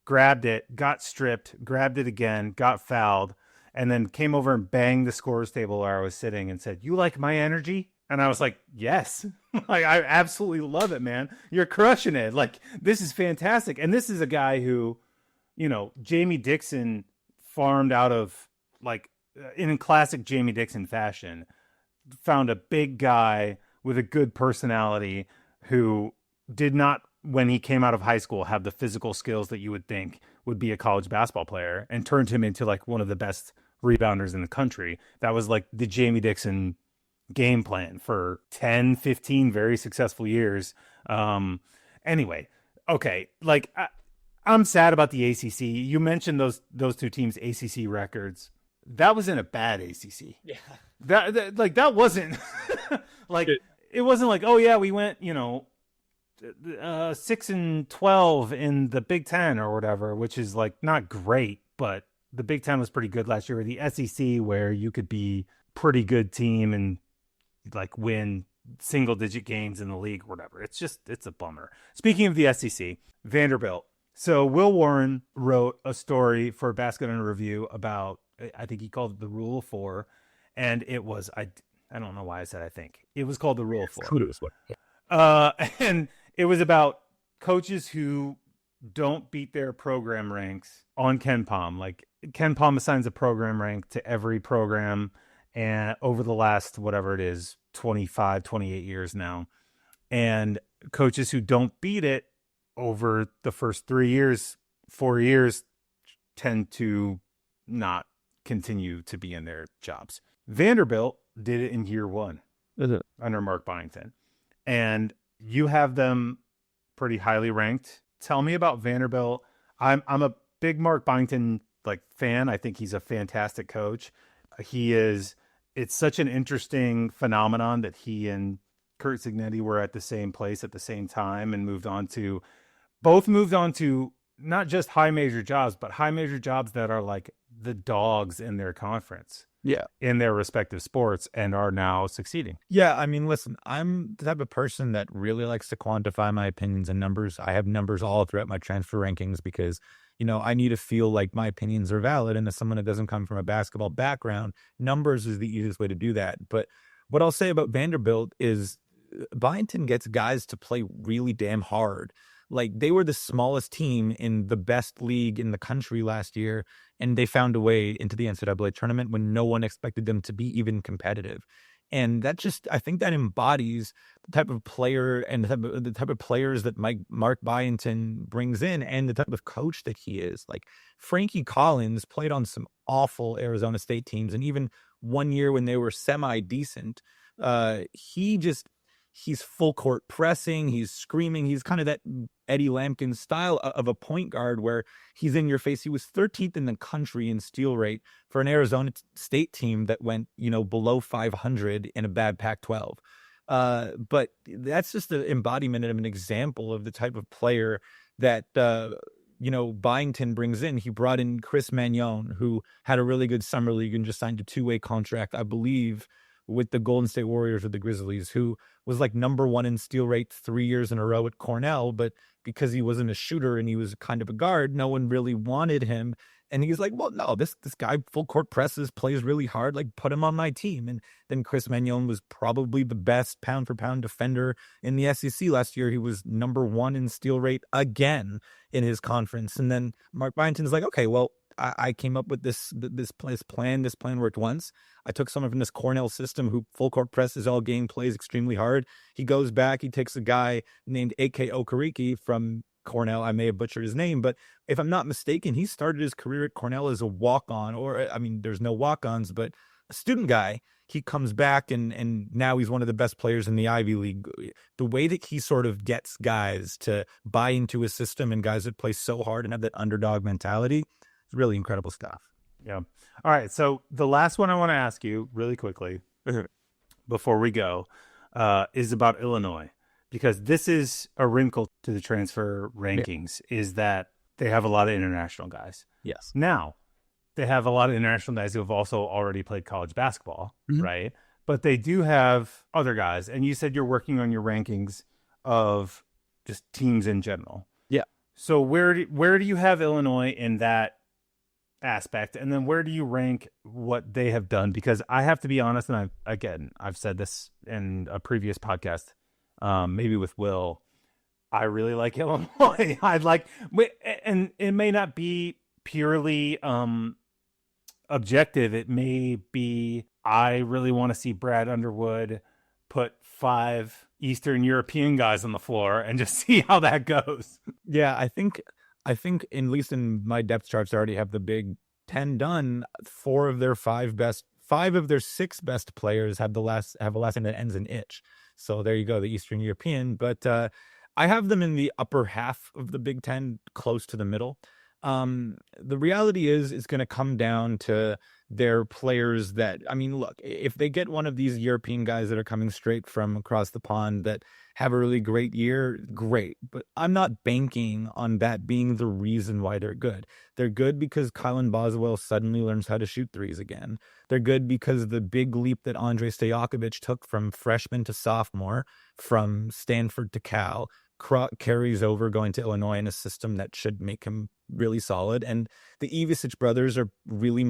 grabbed it, got stripped, grabbed it again, got fouled, and then came over and banged the scorer's table where I was sitting and said, "You like my energy?" And I was like, "Yes." Like, I absolutely love it, man. You're crushing it. Like, this is fantastic. And this is a guy who, Jamie Dixon farmed out of, like, in classic Jamie Dixon fashion, found a big guy with a good personality who did not, when he came out of high school, have the physical skills that you would think would be a college basketball player, and turned him into like one of the best rebounders in the country. That was like the Jamie Dixon game plan for 10, 15 very successful years. Anyway, okay. Like, I'm sad about the ACC. You mentioned those two teams' ACC records. That was in a bad ACC. Yeah. That wasn't like, it wasn't like, oh yeah, we went, 6-12 in the Big Ten or whatever, which is like not great, but the Big Ten was pretty good last year. Or the SEC, where you could be pretty good team and like win single digit games in the league or whatever. It's a bummer. Speaking of the SEC, Vanderbilt. So Will Warren wrote a story for Basket Under Review about, I think he called it the Rule of Four, and it was, I don't know why I said I think. It was called the Rule of Four. Kudos. And it was about coaches who don't beat their program ranks on KenPom. Like, KenPom assigns a program rank to every program, and over the last, whatever it is, 25, 28 years now. And coaches who don't beat it over the first 3 years, 4 years, tend to not continue to be in their jobs. Vanderbilt did it in year one under Mark Byington. And you have them pretty highly ranked. Tell me about Vanderbilt. I'm a big Mark Byington fan. I think he's a fantastic coach. It's such an interesting phenomenon that he and Kurt Signetti were at the same place at the same time and moved on to not just high major jobs, but high major jobs that are like the dogs in their conference. Yeah. In their respective sports, and are now succeeding. Yeah. I mean, listen, I'm the type of person that really likes to quantify my opinions in numbers. I have numbers all throughout my transfer rankings because, I need to feel like my opinions are valid. And as someone that doesn't come from a basketball background, numbers is the easiest way to do that. But what I'll say about Vanderbilt is Byington gets guys to play really damn hard. Like, they were the smallest team in the best league in the country last year, and they found a way into the NCAA tournament when no one expected them to be even competitive. And that I think that embodies the type of player and the type of players that Mark Byington brings in, and the type of coach that he is. Like, Frankie Collins played on some awful Arizona State teams, and even one year when they were semi-decent, he's full court pressing, he's screaming, he's kind of that Eddie Lampkin style of a point guard where he's in your face. He was 13th in the country in steal rate for an Arizona State team that went, below 500 in a bad Pac-12. But that's just the embodiment of an example of the type of player that, Byington brings in. He brought in Chris Magnon, who had a really good summer league and just signed a 2-way contract, I believe, with the Golden State Warriors or the Grizzlies, who was like number one in steal rate 3 years in a row at Cornell. But because he wasn't a shooter and he was kind of a guard, no one really wanted him. And he's like, well, no, this guy full court presses, plays really hard, like, put him on my team. And then Chris Magnon was probably the best pound for pound defender in the SEC last year. He was number one in steal rate again in his conference. And then Mark Byington's like, okay, well, I came up with this plan. This plan worked once. I took someone from this Cornell system who full court presses all game, plays extremely hard. He goes back. He takes a guy named A.K. Okereke from Cornell. I may have butchered his name, but if I'm not mistaken, he started his career at Cornell as a walk-on, or, I mean, there's no walk-ons, but a student guy. He comes back and now he's one of the best players in the Ivy League. The way that he sort of gets guys to buy into his system, and guys that play so hard and have that underdog mentality, it's really incredible stuff. Yeah. All right. So the last one I want to ask you really quickly before we go, is about Illinois, because this is a wrinkle to the transfer rankings, is that they have a lot of international guys. Yes. Now, they have a lot of international guys who have also already played college basketball, right? But they do have other guys. And you said you're working on your rankings of just teams in general. Yeah. So where do you have Illinois in that aspect? And then where do you rank what they have done? Because I have to be honest, and I've said this in a previous podcast, maybe with Will, I really like Illinois. And it may not be purely objective. It may be, I really want to see Brad Underwood put 5 Eastern European guys on the floor and just see how that goes. Yeah, I think at least in my depth charts, I already have the Big 10 done. 4 of their 5 of their 6 best players have a last name that ends in itch. So there you go, the Eastern European. But I have them in the upper half of the Big 10, close to the middle. The reality is it's going to come down to their players that, I mean, look, if they get one of these European guys that are coming straight from across the pond that have a really great year, great. But I'm not banking on that being the reason why they're good. They're good because Kylan Boswell suddenly learns how to shoot threes again. They're good because the big leap that Andrei Stojakovic took from freshman to sophomore, from Stanford to Cal, carries over going to Illinois in a system that should make him really solid. And the Ivisic brothers are really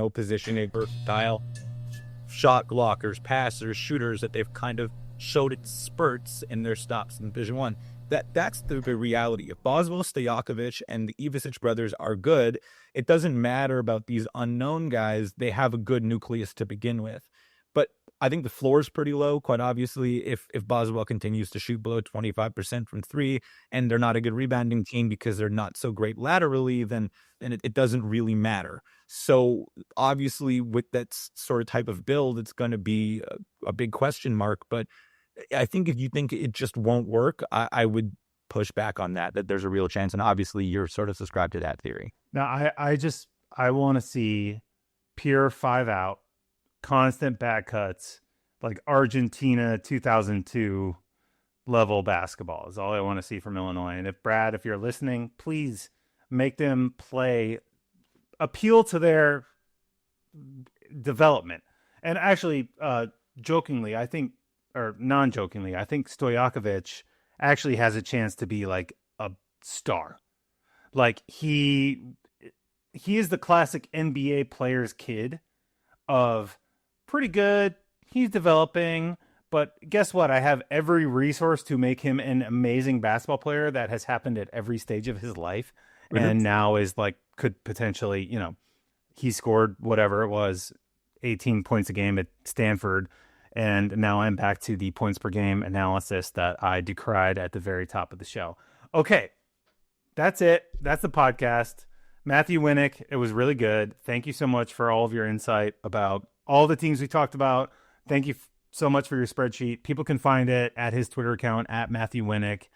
position style shot blockers, passers, shooters that they've kind of showed its spurts in their stops in Division One. That's the reality. If Boswell, Stojakovic, and the Ivisic brothers are good, it doesn't matter about these unknown guys. They have a good nucleus to begin with. But I think the floor is pretty low, quite obviously. If Boswell continues to shoot below 25% from 3, and they're not a good rebounding team because they're not so great laterally, then it doesn't really matter. So obviously with that sort of type of build, it's going to be a big question mark. But I think if you think it just won't work, I would push back on that there's a real chance. And obviously you're sort of subscribed to that theory. Now, I want to see pure 5 out, constant back cuts, like Argentina 2002 level basketball is all I want to see from Illinois. And if you're listening, please make them appeal to their development. And actually, non-jokingly, I think Stojakovic actually has a chance to be like a star. Like he is the classic NBA player's kid of pretty good. He's developing, but guess what? I have every resource to make him an amazing basketball player. That has happened at every stage of his life. Mm-hmm. And now is could potentially, he scored whatever it was, 18 points a game at Stanford. And now I'm back to the points per game analysis that I decried at the very top of the show. Okay. That's it. That's the podcast. Matthew Winick, it was really good. Thank you so much for all of your insight about all the teams we talked about. Thank you so much for your spreadsheet. People can find it at his Twitter account, at Matthew Winick.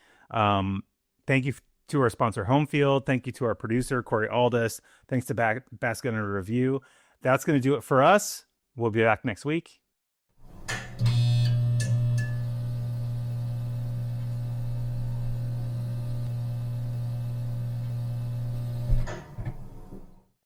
Thank you to our sponsor, Homefield. Thank you to our producer, Corey Aldis. Thanks to Basket Under Review. That's going to do it for us. We'll be back next week.